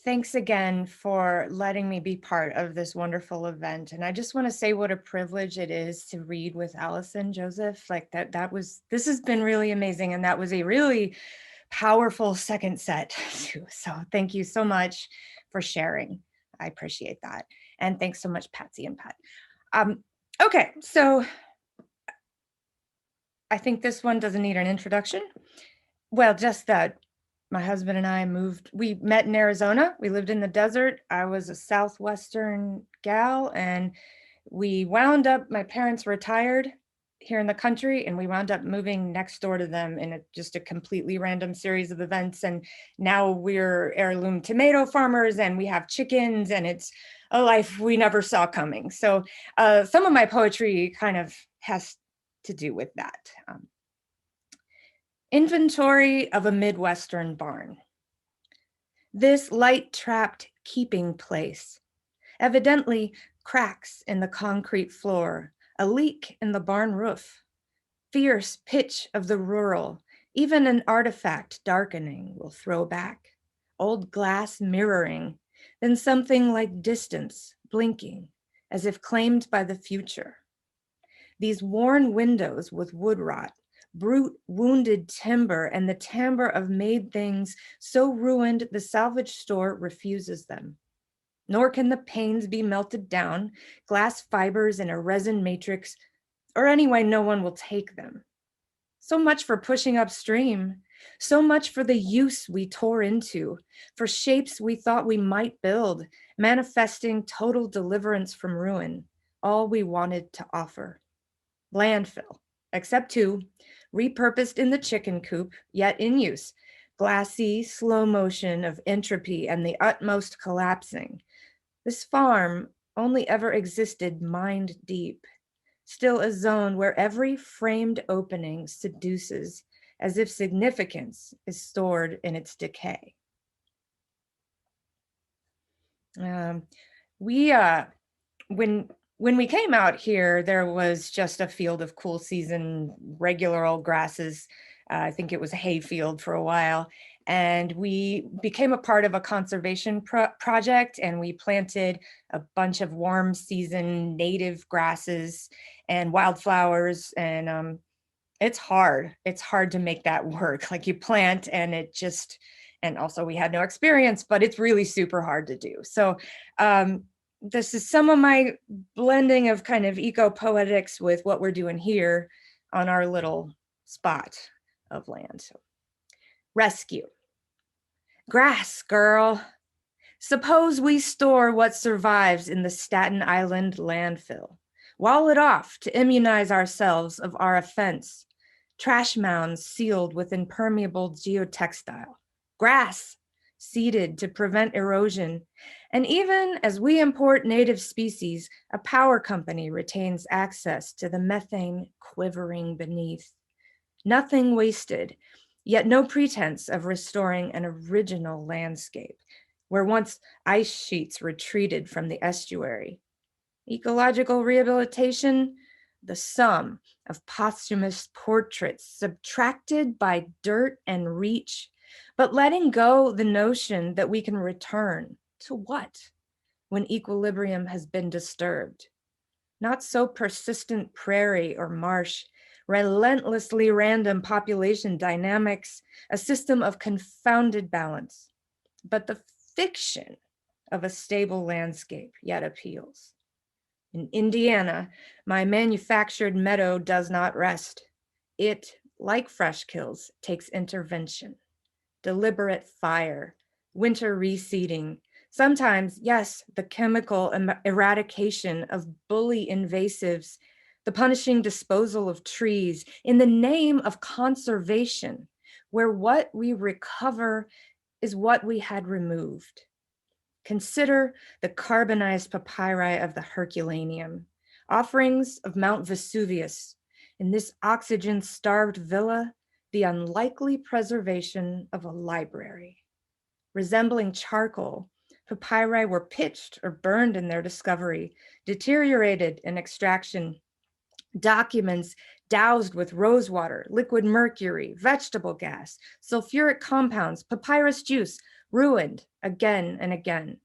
Thanks again for letting me be part of this wonderful event. And I just want to say what a privilege it is to read with Allison Joseph. Like this has been really amazing. And that was a really powerful second set too. So thank you so much for sharing. I appreciate that. And thanks so much, Patsy and Pat. Okay, so I think this one doesn't need an introduction. Well, just that my husband and I we met in Arizona. We lived in the desert. I was a Southwestern gal, and we wound up, my parents retired here in the country, and we wound up moving next door to them in just a completely random series of events. And now we're heirloom tomato farmers, and we have chickens, and it's a life we never saw coming. So some of my poetry kind of has to do with that. Inventory of a Midwestern barn. This light-trapped keeping place. Evidently, cracks in the concrete floor, a leak in the barn roof. Fierce pitch of the rural, even an artifact darkening will throw back. Old glass mirroring, then something like distance blinking, as if claimed by the future. These worn windows with wood rot, brute wounded timber, and the timbre of made things so ruined the salvage store refuses them. Nor can the panes be melted down, glass fibers in a resin matrix, or anyway, no one will take them. So much for pushing upstream, so much for the use we tore into, for shapes we thought we might build, manifesting total deliverance from ruin, all we wanted to offer. Landfill, except two, repurposed in the chicken coop, yet in use. glassy, slow motion of entropy and the utmost collapsing. This farm only ever existed mind deep, still a zone where every framed opening seduces, as if significance is stored in its decay. We when we came out here, there was just a field of cool season, regular old grasses. I think it was a hay field for a while. And we became a part of a conservation project, and we planted a bunch of warm season native grasses and wildflowers. And it's hard. It's hard to make that work. Like you plant and it just, and also we had no experience, but it's really super hard to do. So this is some of my blending of kind of eco-poetics with what we're doing here on our little spot of land. So, rescue. Grass, girl. Suppose we store what survives in the Staten Island landfill. Wall it off to immunize ourselves of our offense. Trash mounds sealed with impermeable geotextile. Grass, seeded to prevent erosion. And even as we import native species, a power company retains access to the methane quivering beneath. Nothing wasted, yet no pretense of restoring an original landscape, where once ice sheets retreated from the estuary. Ecological rehabilitation, the sum of posthumous portraits subtracted by dirt and reach, but letting go the notion that we can return to what when equilibrium has been disturbed. Not so persistent prairie or marsh, relentlessly random population dynamics, a system of confounded balance, but the fiction of a stable landscape yet appeals. In Indiana, my manufactured meadow does not rest. It, like fresh kills, takes intervention, deliberate fire, winter reseeding, sometimes, yes, the chemical eradication of bully invasives, the punishing disposal of trees in the name of conservation, where what we recover is what we had removed. Consider the carbonized papyri of the Herculaneum, offerings of Mount Vesuvius, in this oxygen-starved villa, the unlikely preservation of a library. Resembling charcoal, papyri were pitched or burned in their discovery, deteriorated in extraction, documents doused with rosewater, liquid mercury, vegetable gas, sulfuric compounds, papyrus juice, ruined again and again,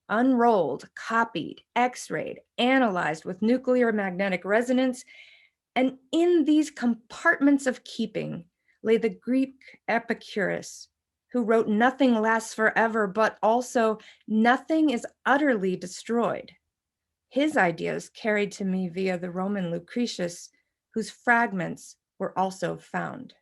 unrolled, copied, x-rayed, analyzed with nuclear magnetic resonance. And in these compartments of keeping lay the Greek Epicurus, who wrote nothing lasts forever, but also nothing is utterly destroyed. His ideas carried to me via the Roman Lucretius, whose fragments were also found.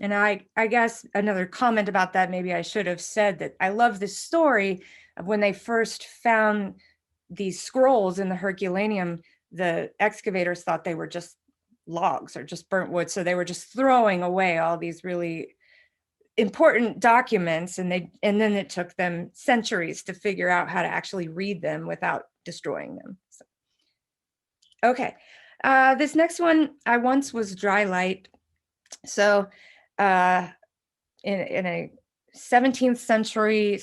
And I guess another comment about that, maybe I should have said that I love this story of when they first found these scrolls in the Herculaneum, the excavators thought they were just logs or just burnt wood. So they were just throwing away all these really important documents, and then it took them centuries to figure out how to actually read them without destroying them. So, okay, this next one, I once was dry light. So in a 17th century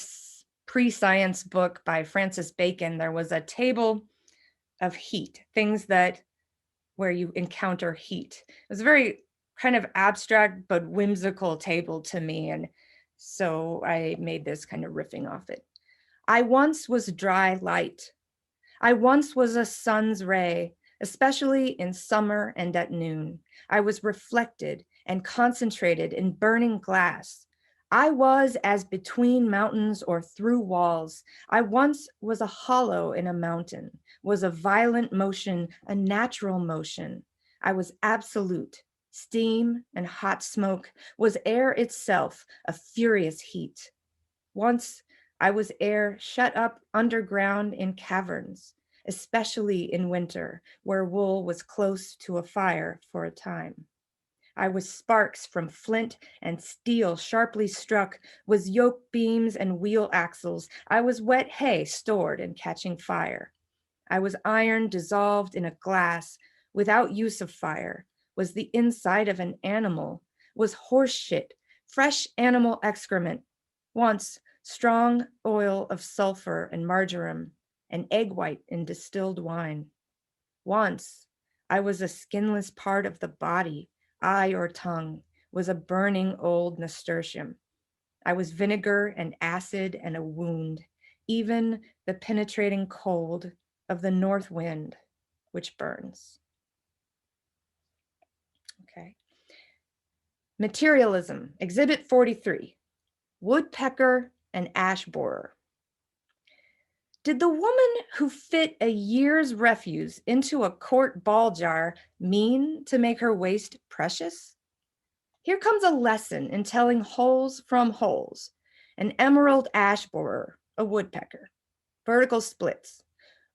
pre-science book by Francis Bacon, there was a table of heat, things that where you encounter heat. It was a very kind of abstract but whimsical table to me, and so I made this kind of riffing off it. I once was dry light. I once was a sun's ray, especially in summer and at noon. I was reflected and concentrated in burning glass. I was as between mountains or through walls. I once was a hollow in a mountain, was a violent motion, a natural motion. I was absolute. Steam and hot smoke was air itself, a furious heat. Once I was air shut up underground in caverns, especially in winter, where wool was close to a fire for a time. I was sparks from flint and steel sharply struck, was yoke beams and wheel axles. I was wet hay stored and catching fire. I was iron dissolved in a glass without use of fire, was the inside of an animal, was horse shit, fresh animal excrement, once strong oil of sulfur and marjoram, and egg white in distilled wine. Once I was a skinless part of the body, eye or tongue, was a burning old nasturtium. I was vinegar and acid and a wound, even the penetrating cold of the north wind, which burns. Okay. Materialism, Exhibit 43, woodpecker and ash borer. Did the woman who fit a year's refuse into a quart ball jar mean to make her waste precious? Here comes a lesson in telling holes from holes. An emerald ash borer, a woodpecker. Vertical splits.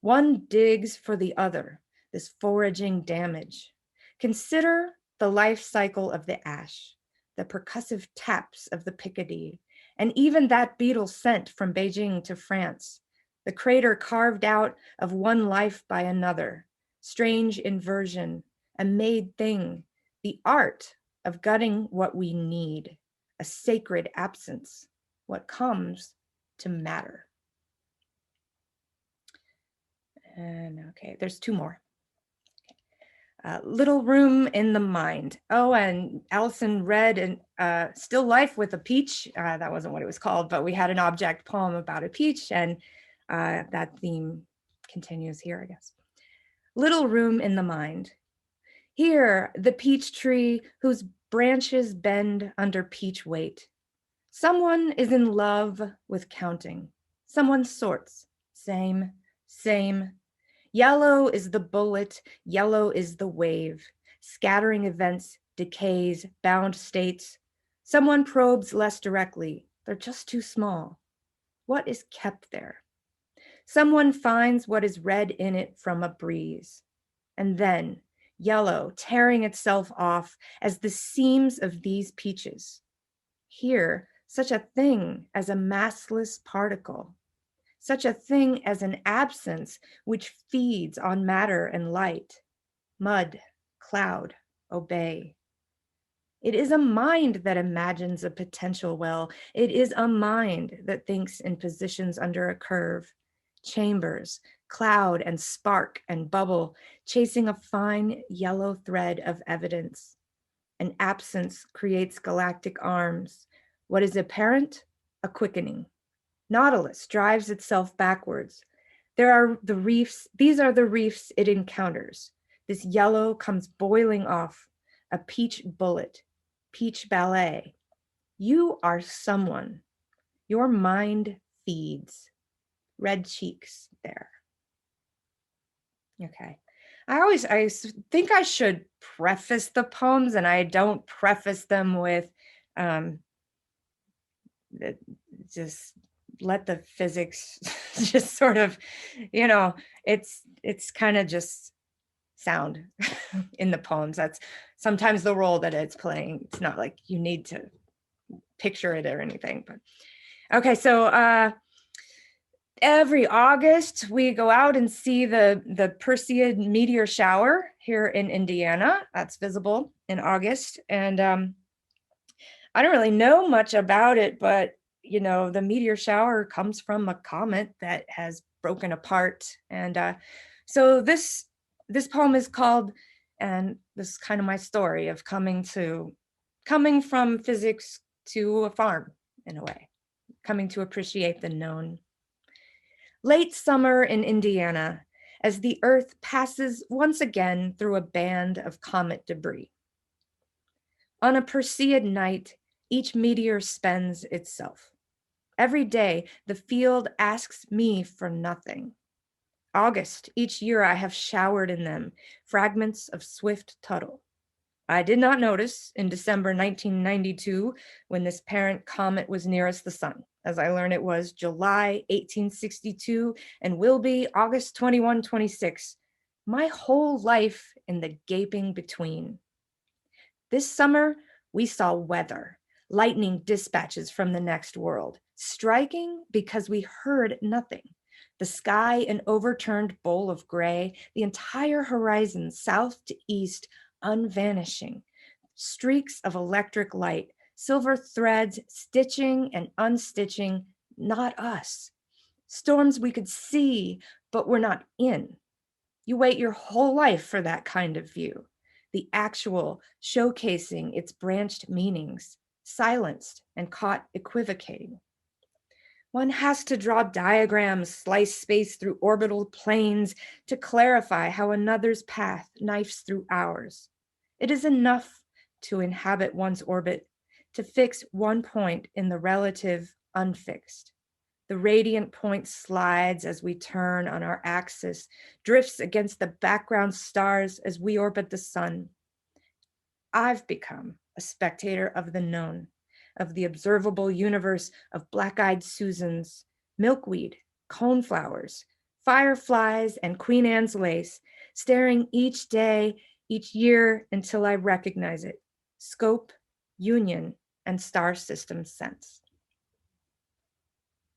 One digs for the other, this foraging damage. Consider the life cycle of the ash, the percussive taps of the Picardy, and even that beetle sent from Beijing to France, the crater carved out of one life by another, strange inversion, a made thing, the art of gutting what we need, a sacred absence, what comes to matter. And okay, there's two more. Little Room in the Mind. Oh, and Allison read Still Life with a Peach. That wasn't what it was called, but we had an object poem about a peach, and that theme continues here, I guess. Little Room in the Mind. Here, the peach tree whose branches bend under peach weight. Someone is in love with counting. Someone sorts. Same, same. Yellow is the bullet, yellow is the wave, scattering events, decays, bound states. Someone probes less directly, they're just too small. What is kept there? Someone finds what is read in it from a breeze. And then, yellow tearing itself off as the seams of these peaches. Here, such a thing as a massless particle. Such a thing as an absence which feeds on matter and light, mud, cloud, obey. It is a mind that imagines a potential well. It is a mind that thinks in positions under a curve, chambers, cloud and spark and bubble, chasing a fine yellow thread of evidence. An absence creates galactic arms. What is apparent? A quickening. Nautilus drives itself backwards. There are the reefs, these are the reefs it encounters. This yellow comes boiling off, a peach bullet, peach ballet. You are someone. Your mind feeds. Red cheeks there. Okay. I think I should preface the poems, and I don't preface them with just let the physics just sort of, it's kind of just sound in the poems. That's sometimes the role that it's playing. It's not like you need to picture it or anything, but okay. So every August we go out and see the Perseid meteor shower here in Indiana. That's visible in August. And I don't really know much about it, but the meteor shower comes from a comet that has broken apart. And so this poem is called, and this is kind of my story of coming from physics to a farm, in a way, coming to appreciate the known. Late summer in Indiana, as the earth passes once again through a band of comet debris. On a Perseid night, each meteor spends itself. Every day, the field asks me for nothing. August, each year I have showered in them, fragments of swift Tuttle. I did not notice in December 1992, when this parent comet was nearest the sun. As I learned, it was July 1862 and will be August 2126. My whole life in the gaping between. This summer, we saw weather, lightning dispatches from the next world, striking because we heard nothing. The sky, an overturned bowl of gray, the entire horizon, south to east, unvanishing. Streaks of electric light, silver threads stitching and unstitching, not us. Storms we could see, but were not in. You wait your whole life for that kind of view, the actual showcasing its branched meanings, silenced and caught equivocating. One has to draw diagrams, slice space through orbital planes to clarify how another's path knifes through ours. It is enough to inhabit one's orbit, to fix one point in the relative unfixed. The radiant point slides as we turn on our axis, drifts against the background stars as we orbit the sun. I've become a spectator of the known, of the observable universe of black-eyed Susans, milkweed, coneflowers, fireflies, and Queen Anne's lace, staring each day, each year until I recognize it. Scope, union, and star system sense.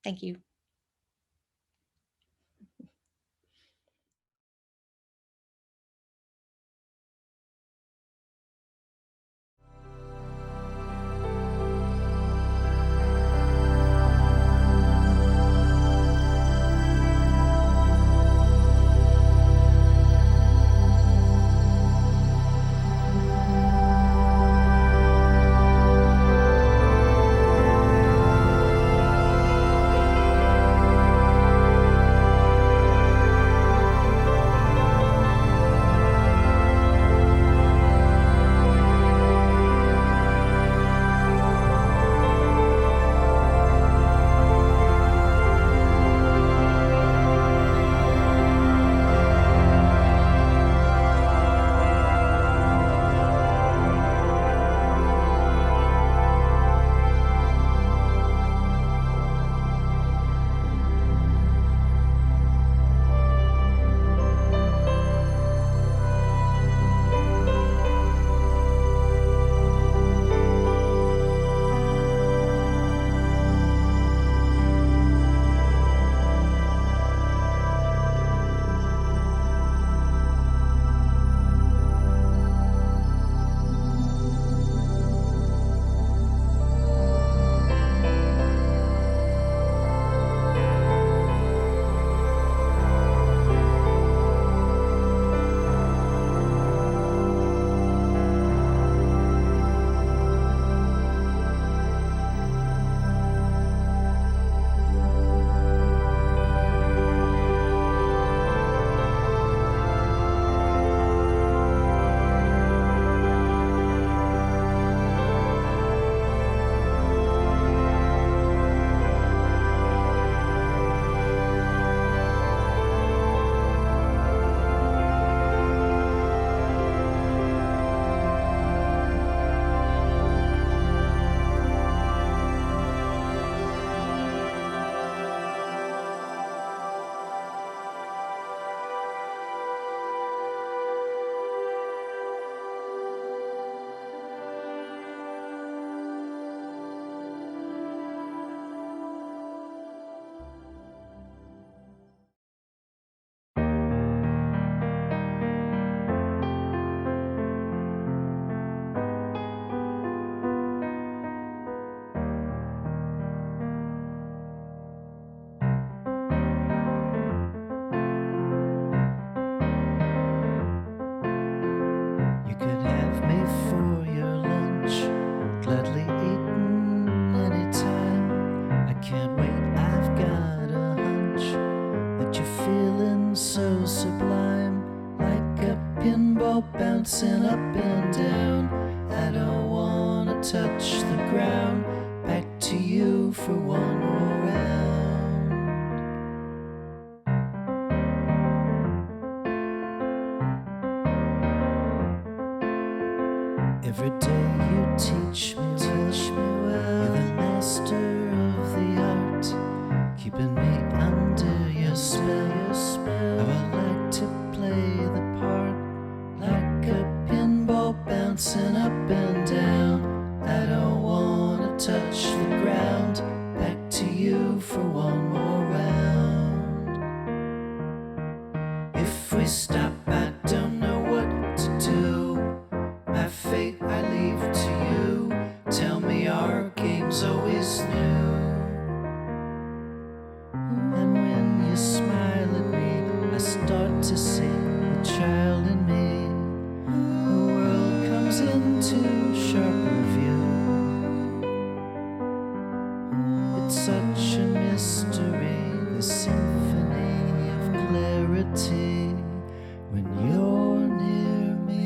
Thank you. bouncing up and down. I don't wanna touch the ground. Back to you for one more round. Every day you teach me well. You're the master of the art, keeping me under your spell. How I like to play the part, like a pinball bouncing up and for one more round. If we stop, I don't know what to do. My fate I leave to you. Tell me our game's always new. And when you smile at me, I start to see the child in me. The world comes into sharper view. It's such a mystery, the symphony of clarity when you're near me.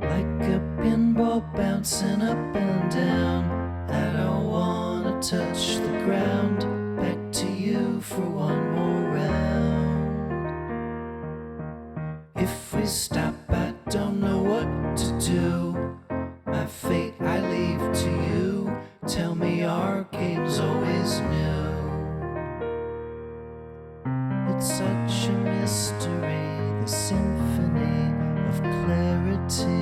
Like a pinball bouncing up and down, I don't wanna touch the ground. Back to you for one more round. If we stop, I don't know what to do. My fate I leave to you. Tell me our game's always new. It's such a mystery, the symphony of clarity